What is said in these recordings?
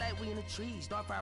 like we in the trees. Start fire.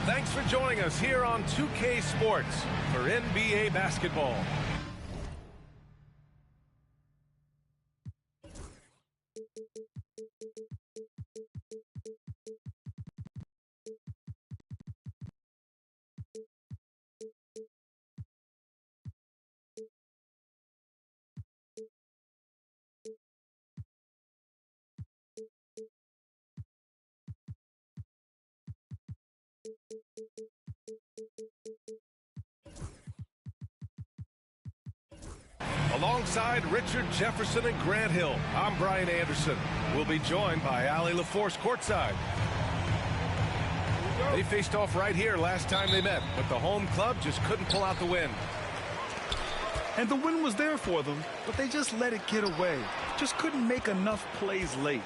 Thanks for joining us here on 2K Sports for NBA basketball. Alongside Richard Jefferson and Grant Hill, I'm Brian Anderson. We'll be joined by Allie LaForce courtside. They faced off right here last time they met, but the home club just couldn't pull out the win. And the win was there for them, but they just let it get away. Just couldn't make enough plays late.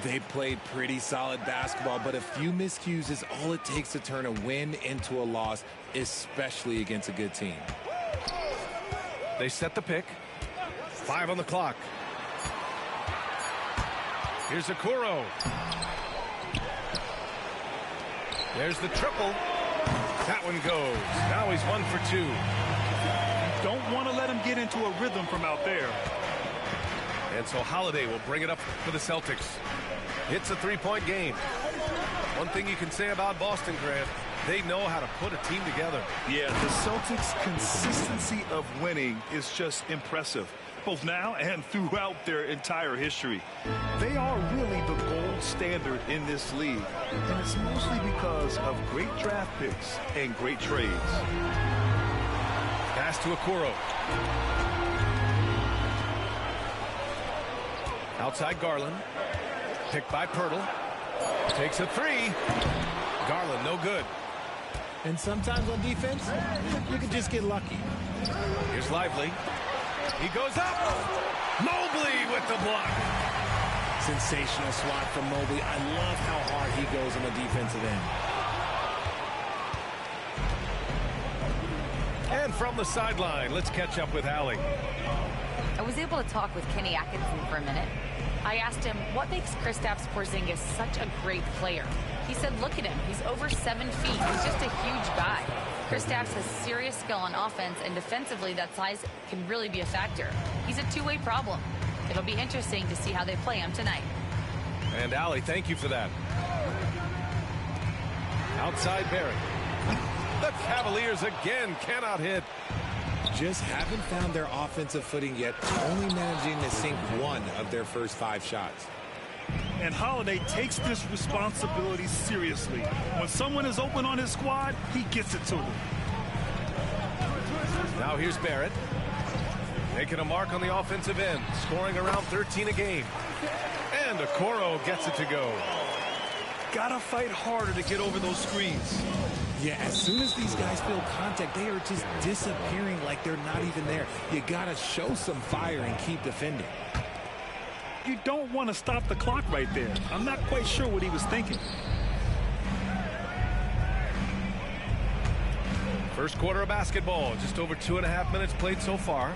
They played pretty solid basketball, but a few miscues is all it takes to turn a win into a loss, especially against a good team. They set the pick. 5 on the clock. Here's Okoro. There's the triple. That one goes. Now he's 1 for 2. Don't want to let him get into a rhythm from out there. And so Holiday will bring it up for the Celtics. It's a three-point game. One thing you can say about Boston, Grant, they know how to put a team together. Yeah, the Celtics' consistency of winning is just impressive, both now and throughout their entire history. They are really the gold standard in this league, and it's mostly because of great draft picks and great trades. Pass to Okoro. Outside Garland. Picked by Pirtle. Takes a three. Garland, no good. And sometimes on defense, you can just get lucky. Here's Lively. He goes up. Mobley with the block. Sensational swat from Mobley. I love how hard he goes on the defensive end. And from the sideline, let's catch up with Allie. I was able to talk with Kenny Atkinson for a minute. I asked him, what makes Kristaps Porzingis such a great player? He said, look at him. He's over 7 feet. He's just a huge guy. Kristaps has serious skill on offense, and defensively, that size can really be a factor. He's a two-way problem. It'll be interesting to see how they play him tonight. And Allie, thank you for that. Outside Barrett. The Cavaliers again cannot hit. Just haven't found their offensive footing yet, only managing to sink 1 of their first 5 shots. And Holiday takes this responsibility seriously. When someone is open on his squad, he gets it to them. Now here's Barrett. Making a mark on the offensive end, scoring around 13 a game. And Okoro gets it to go. Gotta fight harder to get over those screens. Yeah, as soon as these guys feel contact, they are just disappearing like they're not even there. You gotta show some fire and keep defending. You don't want to stop the clock right there. I'm not quite sure what he was thinking. First quarter of basketball, just over 2.5 minutes played so far.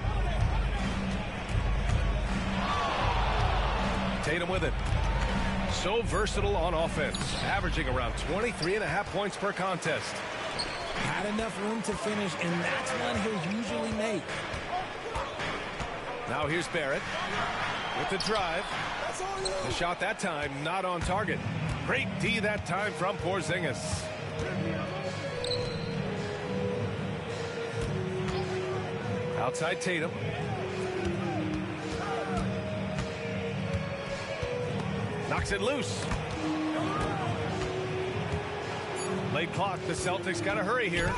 Tatum with it. So versatile on offense, averaging around 23.5 points per contest. Had enough room to finish, and that's one he'll usually make. Now here's Barrett with the drive. The shot that time not on target. Great D that time from Porzingis. Outside Tatum. Knocks it loose. Late clock. The Celtics got to hurry here.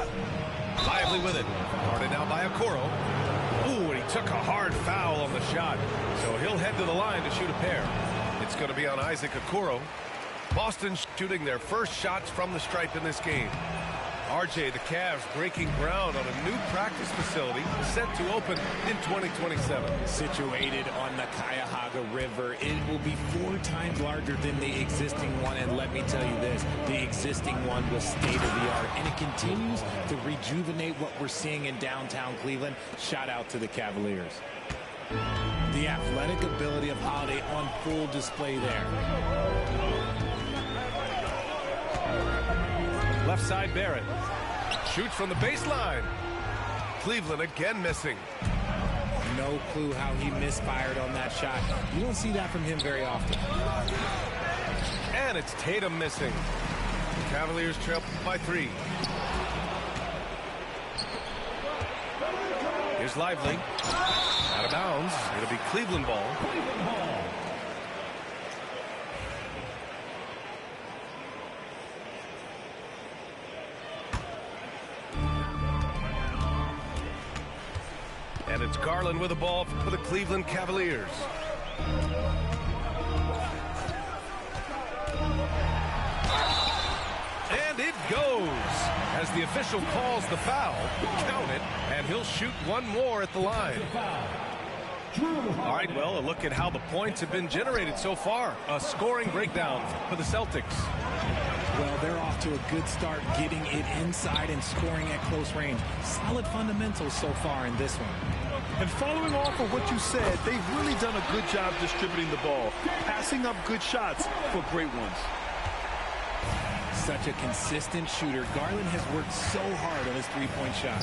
Lively with it. Guarded now by Okoro. Ooh, and he took a hard foul on the shot. So he'll head to the line to shoot a pair. It's going to be on Isaac Okoro. Boston shooting their first shots from the stripe in this game. RJ, the Cavs breaking ground on a new practice facility set to open in 2027. Situated on the Cuyahoga River, it will be 4 times larger than the existing one. And let me tell you this, the existing one was state-of-the-art. And it continues to rejuvenate what we're seeing in downtown Cleveland. Shout out to the Cavaliers. The athletic ability of Holiday on full display there. Left side, Barrett. Shoots from the baseline. Cleveland again missing. No clue how he misfired on that shot. You don't see that from him very often. And it's Tatum missing. Cavaliers trail by 3. Here's Lively. Out of bounds. It'll be Cleveland ball. And it's Garland with the ball for the Cleveland Cavaliers. And it goes as the official calls the foul. Count it, and he'll shoot one more at the line. All right, well, a look at how the points have been generated so far. A scoring breakdown for the Celtics. Well, they're off to a good start getting it inside and scoring at close range. Solid fundamentals so far in this one. And following off of what you said, they've really done a good job distributing the ball, passing up good shots for great ones. Such a consistent shooter. Garland has worked so hard on his three-point shot.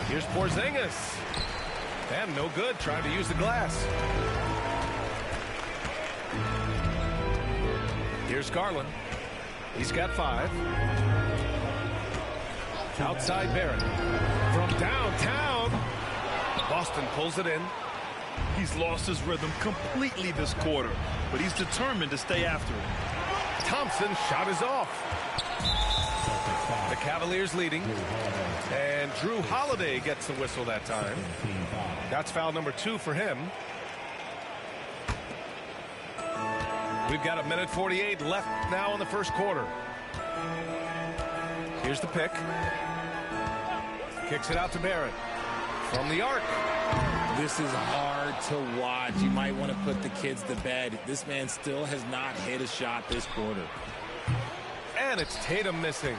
Here's Porzingis. And no good, trying to use the glass. Here's Garland. He's got 5. Outside Barrett. From downtown. Boston pulls it in. He's lost his rhythm completely this quarter, but he's determined to stay after it. Thompson's shot is off. The Cavaliers leading. And Drew Holiday gets the whistle that time. That's foul number 2 for him. We've got 1:48 left now in the first quarter. Here's the pick. Kicks it out to Barrett. From the arc. This is hard to watch. You might want to put the kids to bed. This man still has not hit a shot this quarter. And it's Tatum missing.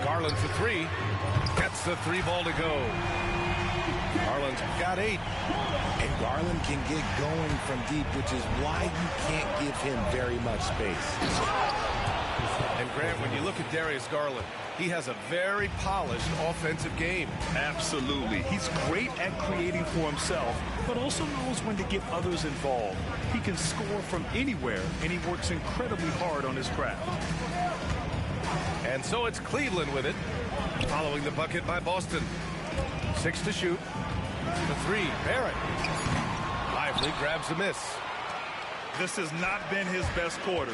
Garland for 3. Gets the 3 ball to go. Garland's got 8. And Garland can get going from deep, which is why you can't give him very much space. And Grant, when you look at Darius Garland, he has a very polished offensive game. Absolutely. He's great at creating for himself, but also knows when to get others involved. He can score from anywhere, and he works incredibly hard on his craft. And so it's Cleveland with it, following the bucket by Boston. 6 to shoot. The 3, Barrett. Lively grabs the miss. This has not been his best quarter.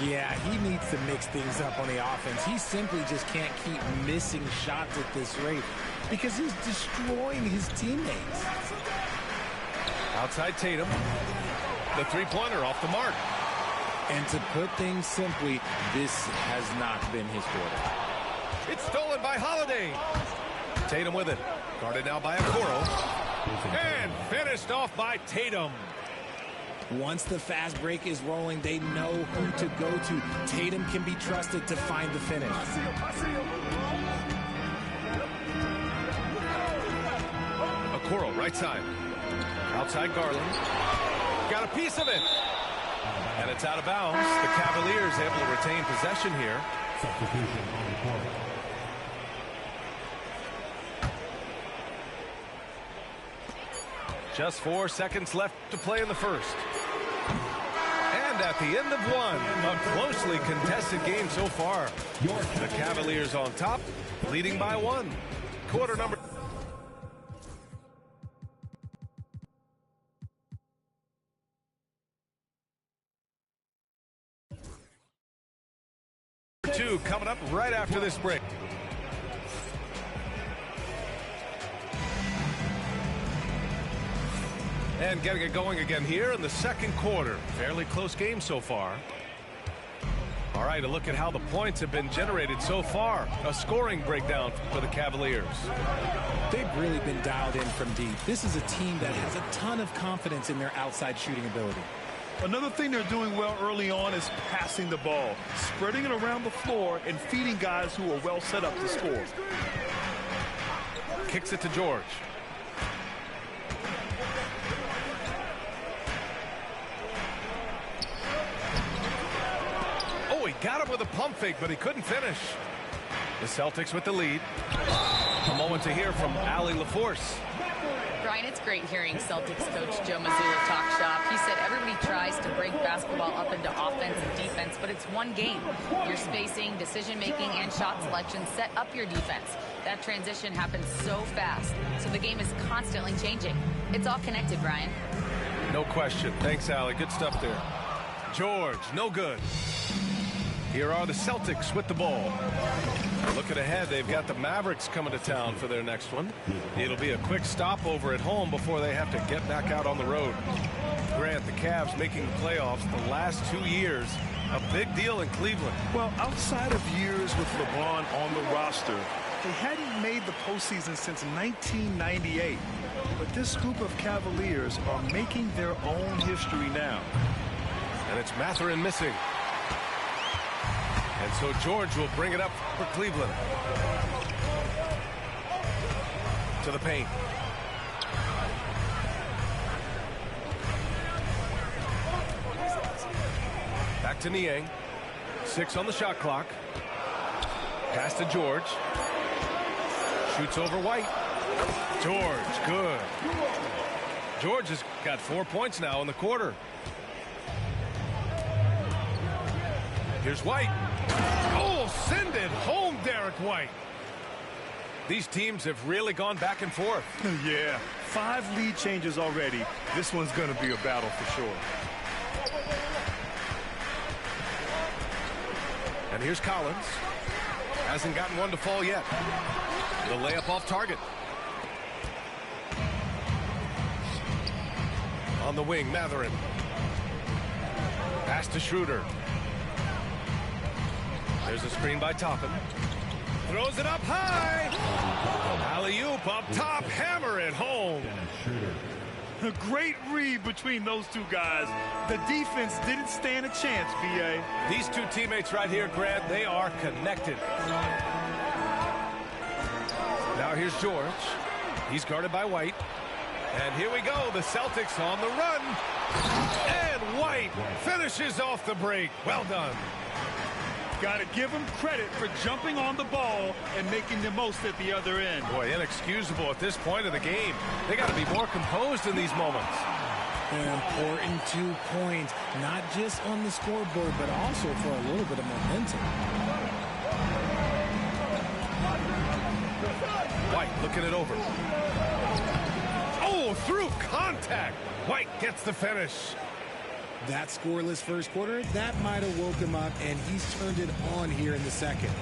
Yeah, he needs to mix things up on the offense. He simply just can't keep missing shots at this rate because he's destroying his teammates. Outside Tatum. The 3-pointer off the mark. And to put things simply, this has not been his quarter. It's stolen by Holiday. Tatum with it. Guarded now by Okoro. And finished off by Tatum. Once the fast break is rolling, they know who to go to. Tatum can be trusted to find the finish. Okoro, right side. Outside Garland. Got a piece of it. And it's out of bounds. The Cavaliers able to retain possession here. Just 4 seconds left to play in the first. And at the end of one, a closely contested game so far. The Cavaliers on top, leading by 1. Quarter number coming up right after this break. And getting it going again here in the second quarter. Fairly close game so far. All right, a look at how the points have been generated so far. A scoring breakdown for the Cavaliers. They've really been dialed in from deep. This is a team that has a ton of confidence in their outside shooting ability. Another thing they're doing well early on is passing the ball, spreading it around the floor and feeding guys who are well set up to score. Kicks it to George. Oh, he got him with a pump fake, but he couldn't finish. The Celtics with the lead. A moment to hear from Allie LaForce. Brian, it's great hearing Celtics coach Joe Mazzulla talk shop. He said everybody tries to break basketball up into offense and defense, but it's one game. Your spacing, decision-making, and shot selection set up your defense. That transition happens so fast, so the game is constantly changing. It's all connected, Brian. No question. Thanks, Allie. Good stuff there. George, no good. Here are the Celtics with the ball. Looking ahead, they've got the Mavericks coming to town for their next one. It'll be a quick stopover at home before they have to get back out on the road. Grant, the Cavs making the playoffs the last 2 years. A big deal in Cleveland. Well, outside of years with LeBron on the roster, they hadn't made the postseason since 1998. But this group of Cavaliers are making their own history now. And it's Mathurin missing. And so George will bring it up for Cleveland. To the paint. Back to Niang. 6 on the shot clock. Pass to George. Shoots over White. George, good. George has got 4 points now in the quarter. Here's White. Oh, send it home, Derek White. These teams have really gone back and forth. Yeah, 5 lead changes already. This one's going to be a battle for sure. And here's Collins. Hasn't gotten one to fall yet. The layup off target. On the wing, Mathurin. Pass to Schroeder. There's a screen by Toppin. Throws it up high. Alley-oop up top. Hammer it home. A great read between those two guys. The defense didn't stand a chance, B.A. These two teammates right here, Grant, they are connected. Now here's George. He's guarded by White. And here we go. The Celtics on the run. And White finishes off the break. Well done. Got to give him credit for jumping on the ball and making the most at the other end. Boy, inexcusable at this point of the game. They got to be more composed in these moments. An important 2 points, not just on the scoreboard, but also for a little bit of momentum. White looking it over. Oh, through contact. White gets the finish. That scoreless first quarter, that might have woke him up, and he's turned it on here in the second.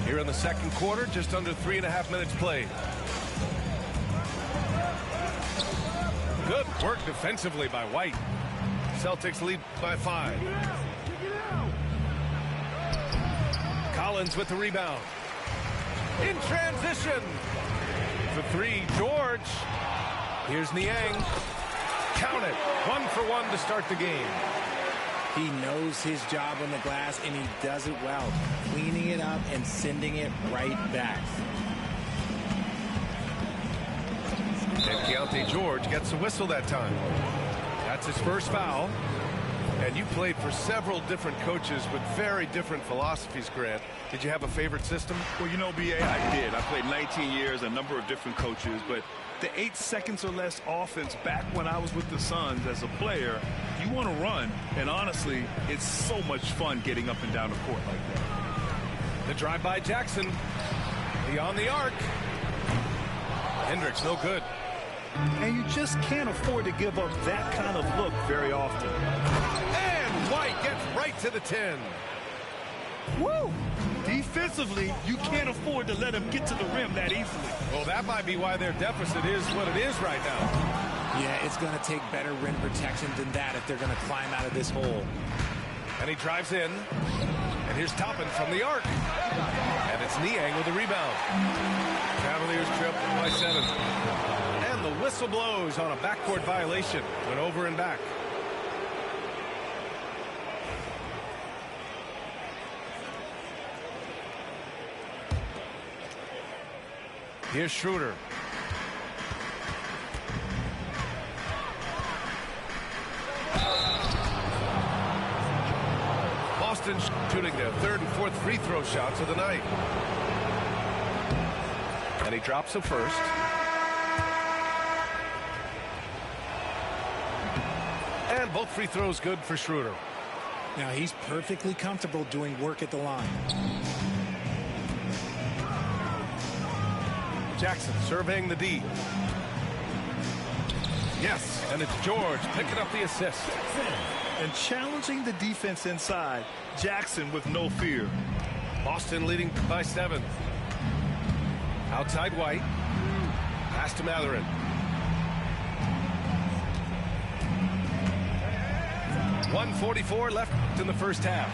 Here in the second quarter, just under 3.5 minutes played. Good work defensively by White. Celtics lead by 5. Collins with the rebound. In transition. For 3, George. Here's Niang. Count it. 1 for 1 to start the game. He knows his job on the glass, and he does it well, cleaning it up and sending it right back. And Keontae George gets a whistle that time. That's his first foul. And you played for several different coaches with very different philosophies, Grant. Did you have a favorite system? Well, you know, B.A., I did. I played 19 years, a number of different coaches, but the 8 seconds or less offense back when I was with the Suns as a player, you want to run, and honestly, it's so much fun getting up and down the court like that. The drive by Jackson. Beyond the arc. Hendricks, no good. And you just can't afford to give up that kind of look very often. And White gets right to the 10. Woo! Defensively, you can't afford to let him get to the rim that easily. Well, that might be why their deficit is what it is right now. Yeah, it's going to take better rim protection than that if they're going to climb out of this hole. And he drives in. And here's Toppin from the arc. And it's Niang with the rebound. Cavaliers trip by 7. And the whistle blows on a backcourt violation. Went over and back. Here's Schroeder. Boston shooting their third and fourth free throw shots of the night. And he drops the first. And both free throws good for Schroeder. Now he's perfectly comfortable doing work at the line. Jackson surveying the D. Yes, and it's George picking up the assist. And challenging the defense inside. Jackson with no fear. Boston leading by 7. Outside White. Pass to Mathurin. .144 left in the first half.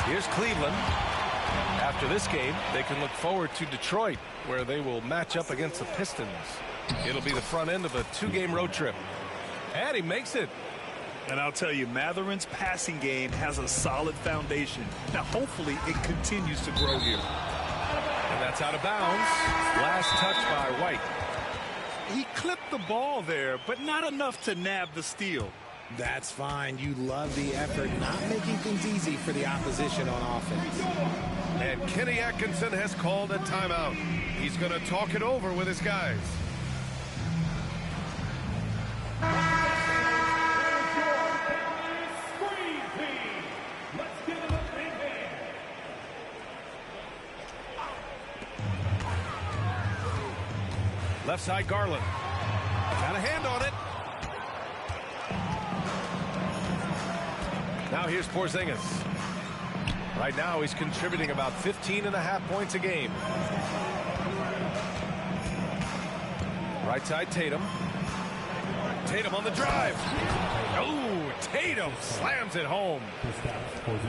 Here's Cleveland. After this game, they can look forward to Detroit, where they will match up against the Pistons. It'll be the front end of a 2-game road trip. And he makes it. And I'll tell you, Matherin's passing game has a solid foundation. Now, hopefully, it continues to grow here. And that's out of bounds. Last touch by White. He clipped the ball there, but not enough to nab the steal. That's fine. You love the effort, not making things easy for the opposition on offense. And Kenny Atkinson has called a timeout. He's going to talk it over with his guys. Left side, Garland. Got a hand on it. Now here's Porzingis. Right now he's contributing about 15.5 points a game. Right side, Tatum. Tatum on the drive. Oh, Tatum slams it home.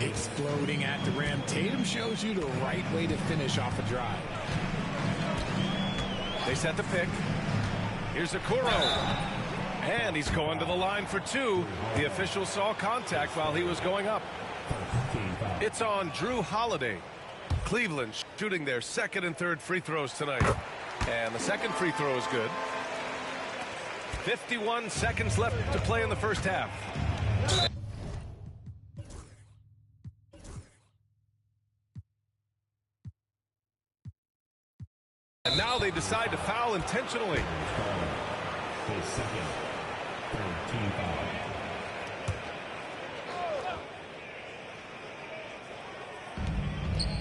Exploding at the rim. Tatum shows you the right way to finish off a drive. They set the pick. Here's Okoro. And he's going to the line for 2. The official saw contact while he was going up. It's on Drew Holiday. Cleveland shooting their second and third free throws tonight. And the second free throw is good. 51 seconds left to play in the first half. And now they decide to foul intentionally.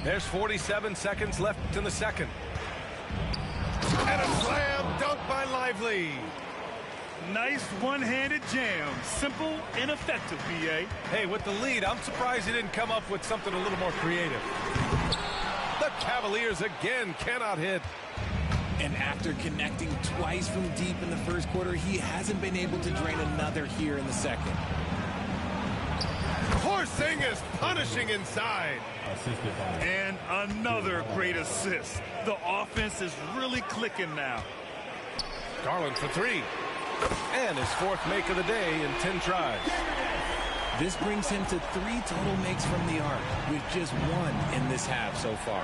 There's 47 seconds left in the second. And a slam dunk by Lively. Nice one-handed jam. Simple and effective, B.A. Hey, with the lead, I'm surprised he didn't come up with something a little more creative. The Cavaliers again cannot hit. And after connecting twice from deep in the first quarter, he hasn't been able to drain another here in the second. Porzingis punishing inside. And another great assist. The offense is really clicking now. Garland for 3. And his fourth make of the day in 10 tries. This brings him to 3 total makes from the arc, with just 1 in this half so far.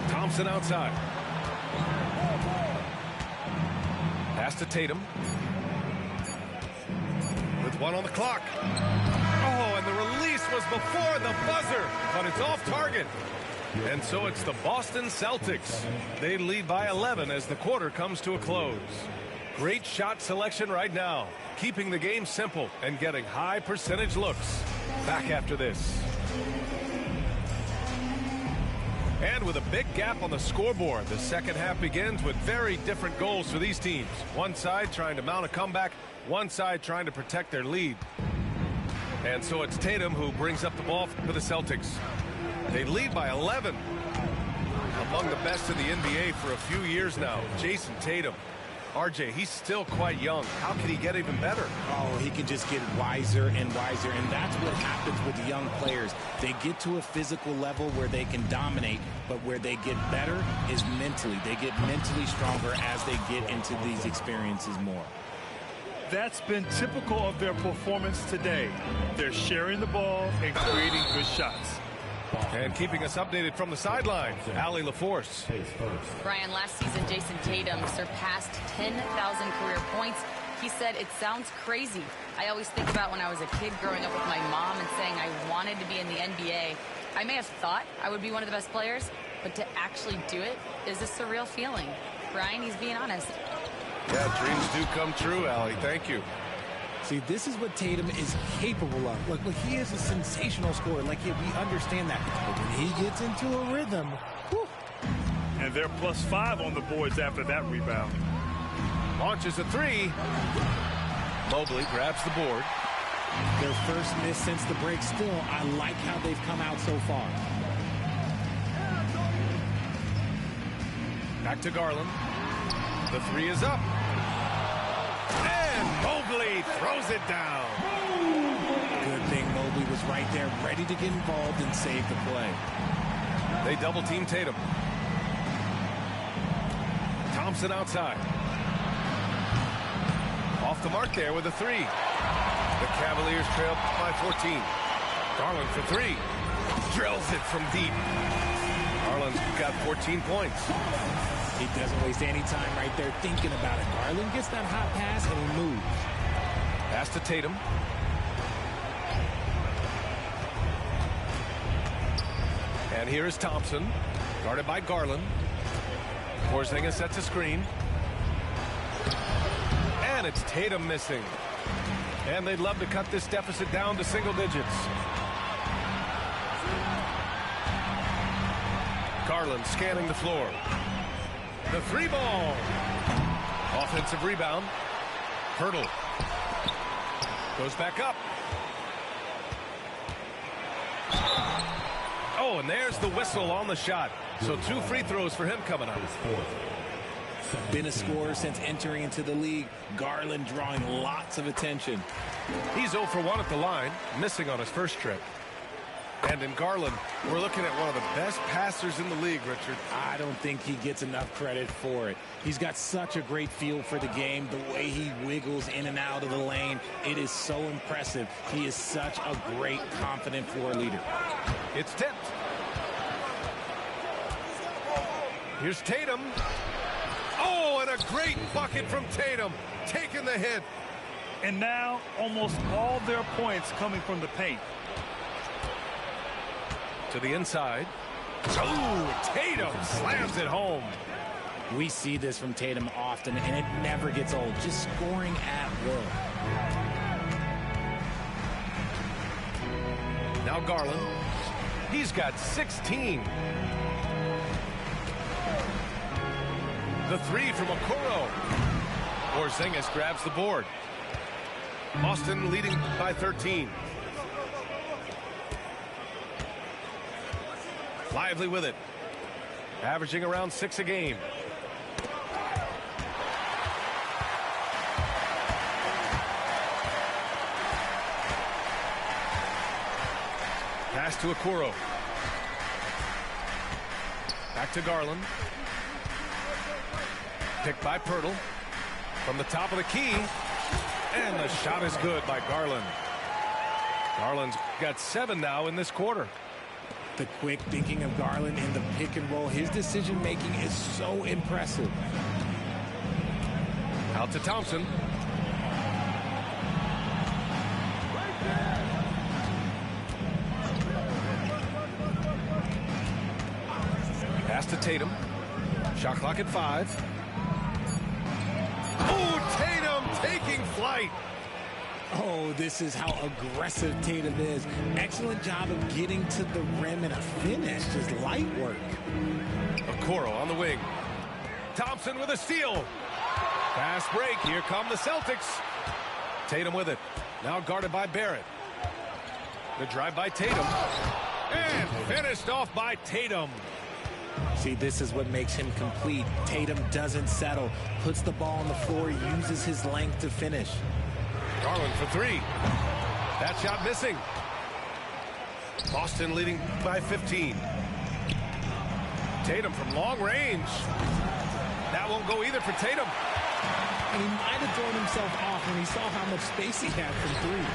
Thompson outside. Pass to Tatum. With 1 on the clock. Oh, and the release was before the buzzer, but it's off target. And so it's the Boston Celtics. They lead by 11 as the quarter comes to a close. Great shot selection right now, keeping the game simple and getting high percentage looks. Back after this. And with a big gap on the scoreboard, the second half begins with very different goals for these teams. One side trying to mount a comeback, one side trying to protect their lead. And so it's Tatum who brings up the ball for the Celtics. They lead by 11. Among the best in the NBA for a few years now, Jason Tatum. RJ, he's still quite young. How can he get even better? Oh, he can just get wiser and wiser, and that's what happens with the young players. They get to a physical level where they can dominate, but where they get better is mentally. They get mentally stronger as they get into these experiences more. That's been typical of their performance today. They're sharing the ball and creating good shots. And keeping us updated from the sideline, Allie LaForce. Brian, last season, Jason Tatum surpassed 10,000 career points. He said, "It sounds crazy. I always think about when I was a kid growing up with my mom and saying I wanted to be in the NBA. I may have thought I would be one of the best players, but to actually do it is a surreal feeling." Brian, he's being honest. Yeah, dreams do come true, Allie. Thank you. See, this is what Tatum is capable of. Look, he is a sensational scorer. Like, we understand that. But when he gets into a rhythm, whew. And they're +5 on the boards after that rebound. Launches a three. Mobley grabs the board. Their first miss since the break. Still, I like how they've come out so far. Back to Garland. The three is up. And Mobley throws it down. Good thing Mobley was right there, ready to get involved and save the play. They double-team Tatum. Thompson outside. Off the mark there with a three. The Cavaliers trail by 14. Garland for three. Drills it from deep. Garland's got 14 points. He doesn't waste any time right there thinking about it. Garland gets that hot pass and he moves. Pass to Tatum. And here is Thompson, guarded by Garland. Porzingis sets a screen. And it's Tatum missing. And they'd love to cut this deficit down to single digits. Garland scanning the floor. The three ball. Offensive rebound. Hurdle. Goes back up. Oh, and there's the whistle on the shot. So 2 free throws for him coming up. Been a scorer since entering into the league. Garland drawing lots of attention. He's 0 for 1 at the line, missing on his first trip. And in Garland, we're looking at one of the best passers in the league, Richard. I don't think he gets enough credit for it. He's got such a great feel for the game, the way he wiggles in and out of the lane. It is so impressive. He is such a great, confident floor leader. It's tipped. Here's Tatum. Oh, and a great bucket from Tatum, taking the hit. And now almost all their points coming from the paint. To the inside. Oh, Tatum slams it home. We see this from Tatum often, and it never gets old. Just scoring at will. Now Garland. He's got 16. The three from Okoro. Porzingis grabs the board. Boston leading by 13. Lively with it. Averaging around 6 a game. Pass to Okoro. Back to Garland. Picked by Pirtle. From the top of the key. And the shot is good by Garland. Garland's got 7 now in this quarter. The quick thinking of Garland in the pick and roll. His decision making is so impressive. Out to Thompson. Pass to Tatum. Shot clock at 5. Oh, Tatum taking flight. Oh, this is how aggressive Tatum is. Excellent job of getting to the rim and a finish. Just light work. Okoro on the wing. Thompson with a steal. Fast break. Here come the Celtics. Tatum with it. Now guarded by Barrett. The drive by Tatum. And finished off by Tatum. See, this is what makes him complete. Tatum doesn't settle. Puts the ball on the floor. Uses his length to finish. Garland for three. That shot missing. Boston leading by 15. Tatum from long range. That won't go either for Tatum. And he might have thrown himself off when he saw how much space he had from three.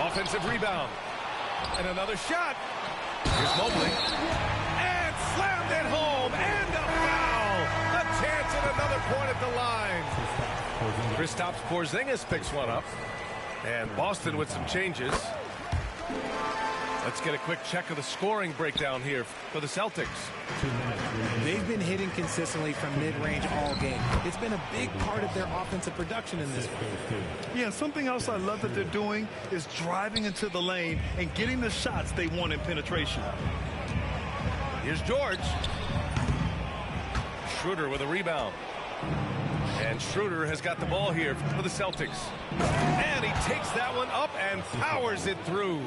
Offensive rebound. And another shot. Here's Mobley. And slammed it home. And a foul. A chance at another point at the line. Kristaps Porzingis picks one up. And Boston with some changes. Let's get a quick check of the scoring breakdown here for the Celtics. They've been hitting consistently from mid-range all game. It's been a big part of their offensive production in this game. Yeah, something else I love that they're doing is driving into the lane and getting the shots they want in penetration. Here's George. Schroeder with a rebound. And Schroeder has got the ball here for the Celtics. And he takes that one up and powers it through.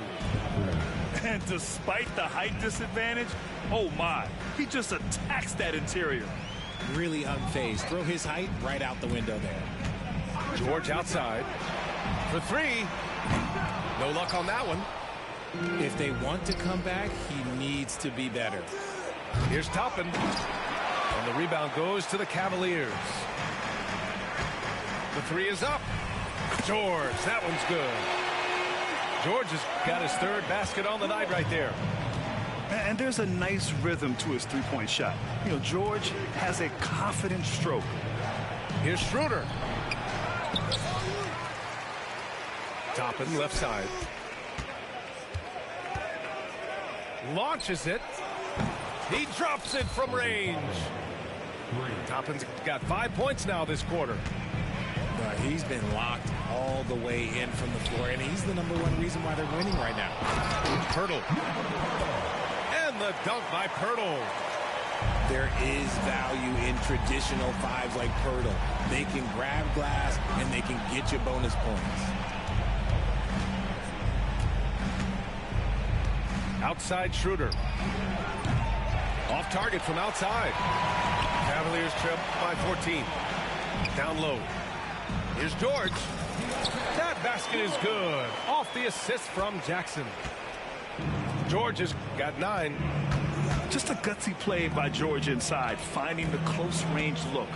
And despite the height disadvantage, oh my, he just attacks that interior. Really unfazed. Throw his height right out the window there. George outside for three. No luck on that one. If they want to come back, he needs to be better. Here's Toppin. And the rebound goes to the Cavaliers. The three is up. George, that one's good. George has got his third basket on the night right there. And there's a nice rhythm to his three-point shot. You know, George has a confident stroke. Here's Schroeder. Toppin left side. Launches it. He drops it from range. Toppin's got 5 points now this quarter. He's been locked all the way in from the floor, and he's the #1 reason why they're winning right now. Pirtle. And the dunk by Pirtle. There is value in traditional fives like Pirtle. They can grab glass, and they can get you bonus points. Outside Schroeder. Off target from outside. Cavaliers trip by 14. Down low. Here's George. That basket is good. Off the assist from Jackson. George has got 9. Just a gutsy play by George inside, finding the close range look.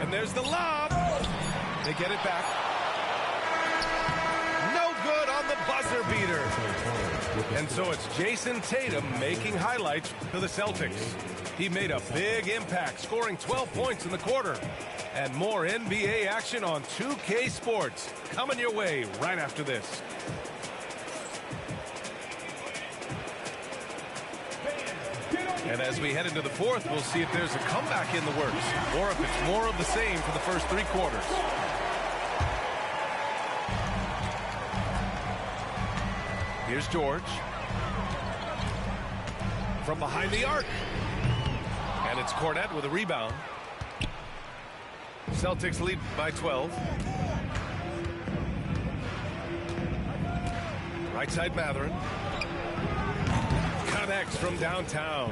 And there's the lob. They get it back. No good on the buzzer beater. And so it's Jason Tatum making highlights for the Celtics. He made a big impact, scoring 12 points in the quarter. And more NBA action on 2K Sports coming your way right after this. And as we head into the fourth, we'll see if there's a comeback in the works or if it's more of the same for the first 3 quarters. Here's George. From behind the arc. And it's Cornette with a rebound. Celtics lead by 12. Right side Mathurin. Connects from downtown.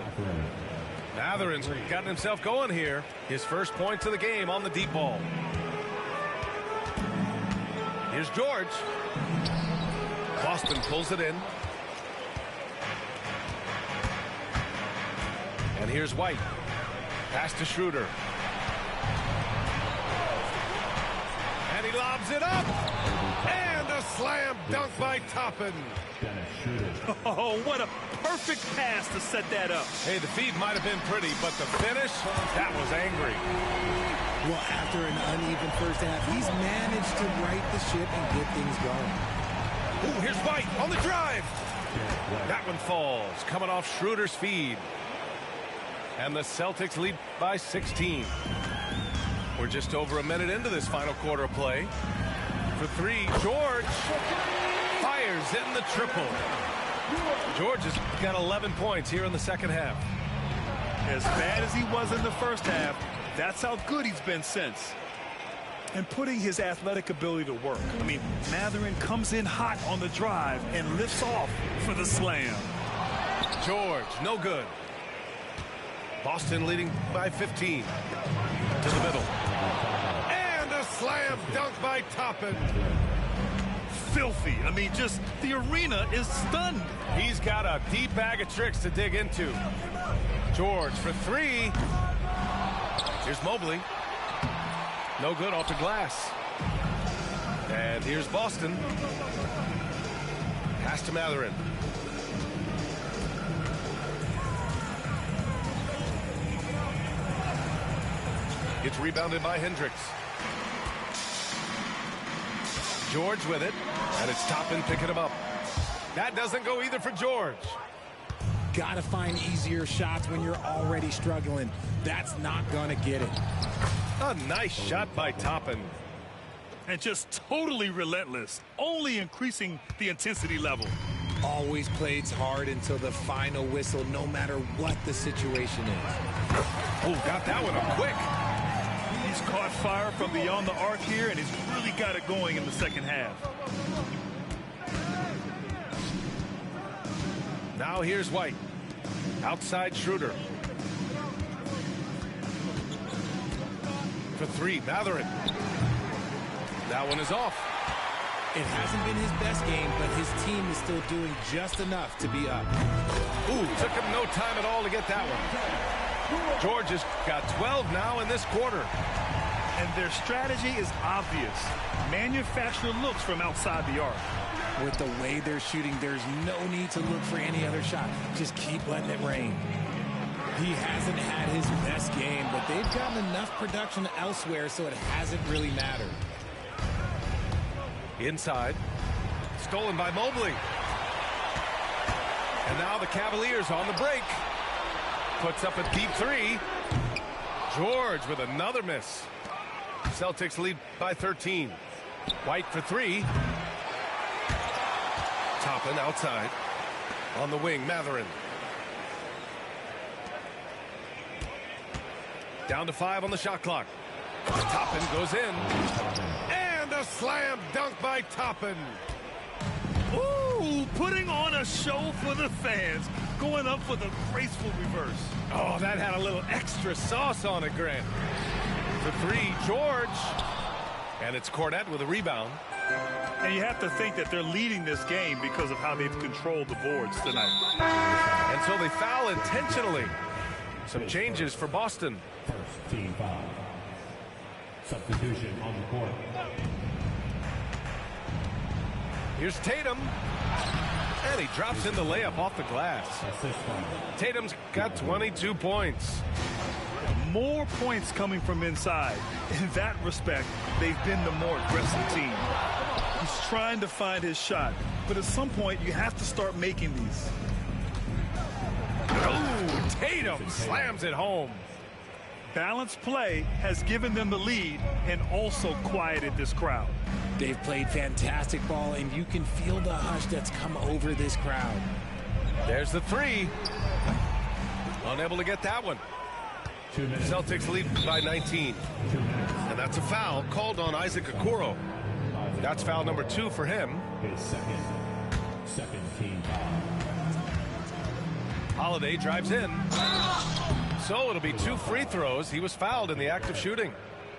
Mathurin's gotten himself going here. His first points of the game on the deep ball. Here's George. Boston pulls it in. And here's White. Pass to Schroeder. And he lobs it up. And a slam dunk by Toppin. Oh, what a perfect pass to set that up. Hey, the feed might have been pretty, but the finish, that was angry. Well, after an uneven first half, he's managed to right the ship and get things going. Ooh, here's White on the drive. That one falls, coming off Schroeder's feed. And the Celtics lead by 16. We're just over a minute into this final quarter of play. For three, George fires in the triple. George has got 11 points here in the second half. As bad as he was in the first half, that's how good he's been since. And putting his athletic ability to work. I mean, Mathurin comes in hot on the drive and lifts off for the slam. George, no good. Boston leading by 15. To the middle. And a slam dunk by Toppin. Filthy. I mean, just the arena is stunned. He's got a deep bag of tricks to dig into. George for three. Here's Mobley. No good off the glass. And here's Boston. Pass to Mathurin. It's rebounded by Hendricks. George with it, and it's Toppin picking him up. That doesn't go either for George. Gotta find easier shots when you're already struggling. That's not gonna get it. A nice shot by Toppin. And just totally relentless, only increasing the intensity level. Always plays hard until the final whistle, no matter what the situation is. Oh, got that one up quick. He's caught fire from beyond the arc here, and he's really got it going in the second half. Now here's White. Outside Schroeder. For three, Mathurin. That one is off. It hasn't been his best game, but his team is still doing just enough to be up. Ooh, took him no time at all to get that one. George has got 12 now in this quarter. And their strategy is obvious. Manufacture looks from outside the arc. With the way they're shooting, there's no need to look for any other shot. Just keep letting it rain. He hasn't had his best game, but they've gotten enough production elsewhere, so it hasn't really mattered. Inside. Stolen by Mobley. And now the Cavaliers on the break. Puts up a deep three. George with another miss. Celtics lead by 13. White for three. Toppin outside. On the wing, Mathurin. Down to 5 on the shot clock. Toppin goes in. And a slam dunk by Toppin. Ooh, putting on a show for the fans. Going up for the graceful reverse. Oh, that had a little extra sauce on it, Grant. For three, George. And it's Cornette with a rebound. And you have to think that they're leading this game because of how they've controlled the boards tonight. And so they foul intentionally. Some changes for Boston. First team foul. Substitution on the court. Here's Tatum. And he drops in the layup off the glass. Tatum's got 22 points. More points coming from inside. In that respect, they've been the more aggressive team. He's trying to find his shot, but at some point you have to start making these. Oh, Tatum slams it home. Balanced play has given them the lead and also quieted this crowd. They've played fantastic ball, and you can feel the hush that's come over this crowd. There's the three. Unable to get that one. Celtics lead by 19. And that's a foul called on Isaac Okoro. That's foul number 2 for him. His second team foul. Holiday drives in. So it'll be 2 free throws. He was fouled in the act of shooting.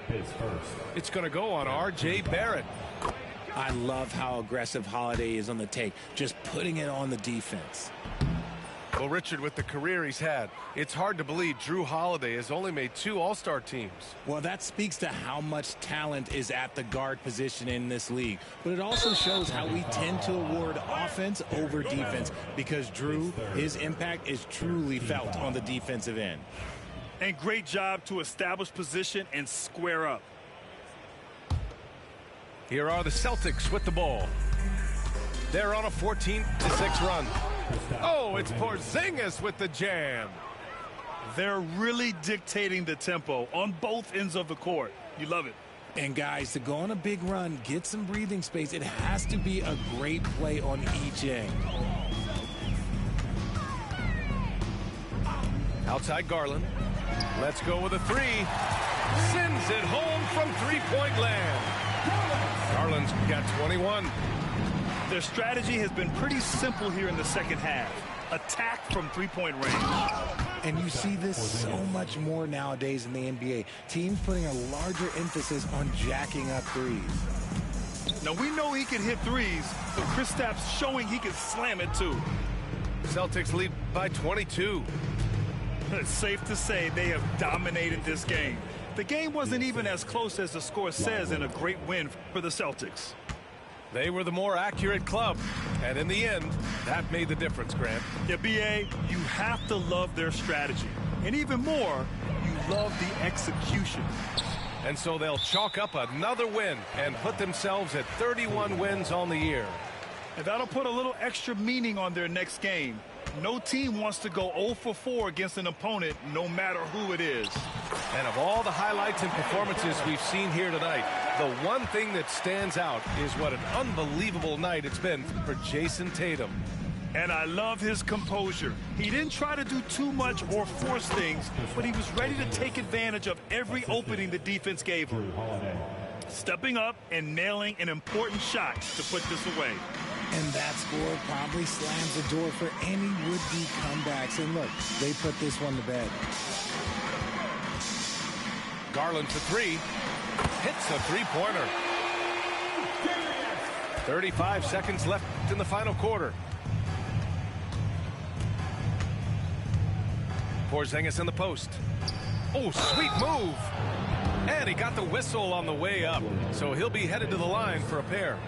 His first. It's going to go on R.J. Barrett. I love how aggressive Holiday is on the take, just putting it on the defense. Well, Richard, with the career he's had, it's hard to believe Drew Holiday has only made 2 All-Star teams. Well, that speaks to how much talent is at the guard position in this league. But it also shows how we tend to award offense over defense, because Drew, his impact is truly felt on the defensive end. And great job to establish position and square up. Here are the Celtics with the ball. They're on a 14-6 run. Oh, it's Porzingis with the jam. They're really dictating the tempo on both ends of the court. You love it. And guys, to go on a big run, get some breathing space, it has to be a great play on each end. Outside Garland. Let's go with a three. Sends it home from three-point land. Garland's got 21. Their strategy has been pretty simple here in the second half. Attack from three-point range. And you see this so much more nowadays in the NBA. Teams putting a larger emphasis on jacking up threes. Now, we know he can hit threes, but Kristaps showing he can slam it too. Celtics lead by 22. It's safe to say they have dominated this game. The game wasn't even as close as the score says, in a great win for the Celtics. They were the more accurate club, and in the end, that made the difference, Grant. Yeah, B.A., you have to love their strategy. And even more, you love the execution. And so they'll chalk up another win and put themselves at 31 wins on the year. And that'll put a little extra meaning on their next game. No team wants to go 0 for 4 against an opponent, no matter who it is. And of all the highlights and performances we've seen here tonight, the one thing that stands out is what an unbelievable night it's been for Jason Tatum. And I love his composure. He didn't try to do too much or force things, but he was ready to take advantage of every opening the defense gave him. Stepping up and nailing an important shot to put this away. And that score probably slams the door for any would-be comebacks. And look, they put this one to bed. Garland for three. Hits a three-pointer. 35 seconds left in the final quarter. Porzingis in the post. Oh, sweet move. And he got the whistle on the way up. So he'll be headed to the line for a pair.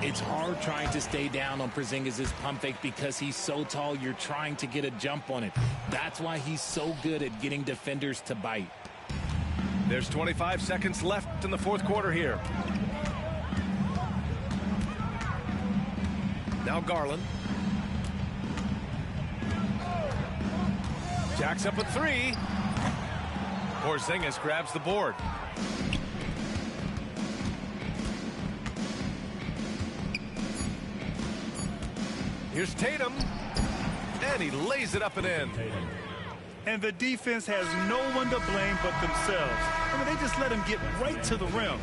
It's hard trying to stay down on Porzingis' pump fake because he's so tall, you're trying to get a jump on it. That's why he's so good at getting defenders to bite. There's 25 seconds left in the fourth quarter here. Now Garland. Jacks up a three. Porzingis grabs the board. Here's Tatum, and he lays it up and in. And the defense has no one to blame but themselves. I mean, they just let him get right to the rim.